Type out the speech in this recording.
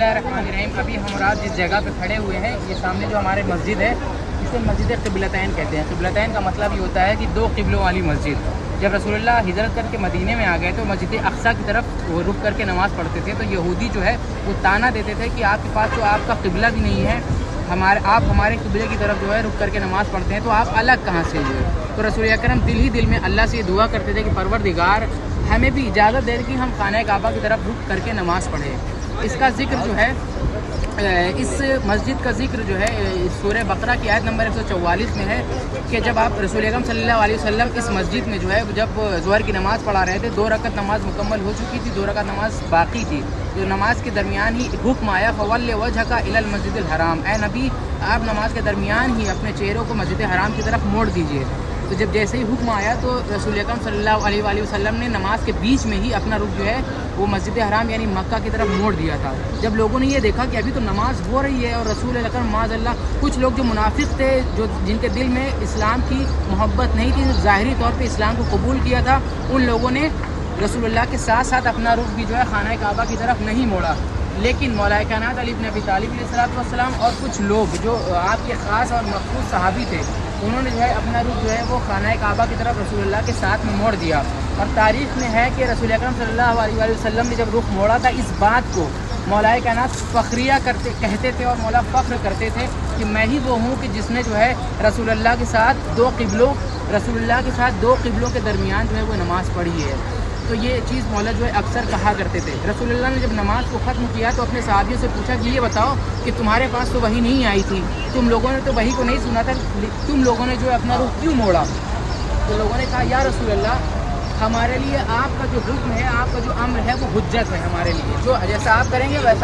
बिस्मिल्लाहिर्रहमानिर्रहीम। अभी हम और आप जिस जगह पे खड़े हुए हैं, ये सामने जो हमारे मस्जिद है, इसे मस्जिद क़िबलतैन कहते हैं। क़िबलतैन का मतलब ये होता है कि दो क़िबलों वाली मस्जिद। जब रसूलुल्लाह हिजरत करके मदीने में आ गए तो मस्जिद अक़सा की तरफ वो रुक करके नमाज़ पढ़ते थे, तो यहूदी जो है वो ताना देते थे कि आपके पास तो आपका क़िबला भी नहीं है, आप हमारे क़िबले की तरफ जो है रुक करके नमाज़ पढ़ते हैं, तो आप अलग कहाँ से हुए। तो रसूल अकरम दिल ही दिल में अल्लाह से ये दुआ करते थे कि परवरदिगार हमें भी इजाज़त दे कि हम खाना काबा की तरफ रुक करके नमाज़ पढ़ें। इसका ज़िक्र जो है, इस मस्जिद का ज़िक्र जो है सूरह बकरा की आयत नंबर 144 में है कि जब आप रसूल अकरम सल्लल्लाहु अलैहि वसल्लम इस मस्जिद में जो है जब ज़ोहर की नमाज़ पढ़ा रहे थे, 2 रकअत नमाज़ मुकम्मल हो चुकी थी, 2 रकअत नमाज़ बाकी थी, तो नमाज के दरमियान ही हुक्म आया फ़वल्लि वजहका इलल मस्जिदिल हराम, ए नबी आप नमाज के दरमियान ही अपने चेहरों को मस्जिद हराम की तरफ मोड़ दीजिए। तो जब जैसे ही हुक्म आया तो रसूल अकरम सल्लल्लाहु अलैहि वसल्लम ने नमाज के बीच में ही अपना रुख जो है वो मस्जिद हराम यानी मक्का की तरफ मोड़ दिया था। जब लोगों ने ये देखा कि अभी तो नमाज हो रही है और रसूल अकरम माज़अल्लाह, कुछ लोग जो मुनाफिक थे, जो जिनके दिल में इस्लाम की मोहब्बत नहीं थी, ज़ाहिरी तौर पे इस्लाम को कबूल किया था, उन लोगों ने रसूलुल्लाह के साथ साथ अपना रुख भी जो है खाना काबा की तरफ नहीं मोड़ा। लेकिन मौलाए कायनात अली इब्न अबी तालिब अलैहिस्सलाम और कुछ लोग जो आपके ख़ास और मखसूस सहाबी थे, उन्होंने जो है अपना रुख जो है वो खाना काबा की तरफ रसूलुल्लाह के साथ में मोड़ दिया। और तारीख़ में है कि रसूल अकरम सल्लल्लाहु अलैहि वसल्लम ने जब रुख मोड़ा था, इस बात को मौलाए कायनात फ़ख्रिया कहते थे और मौला फ़ख्र करते थे कि मैं ही वो हूँ कि जिसने जो है रसूलुल्लाह के साथ दो क़िबलों के दरमियान जो है वो नमाज़ पढ़ी है। तो ये चीज़ मौला जो है अक्सर कहा करते थे। रसूलुल्लाह ने जब नमाज को ख़त्म किया तो अपने सहाबियों से पूछा कि ये बताओ कि तुम्हारे पास तो वही नहीं आई थी, तुम लोगों ने तो वही को नहीं सुना था, तुम लोगों ने जो है अपना रुख क्यों मोड़ा। तो लोगों ने कहा या रसूलुल्लाह, हमारे लिए आपका जो हुक्म है, आपका जो अम्र है वो हुज्जत है हमारे लिए, जो जैसा आप करेंगे वैसा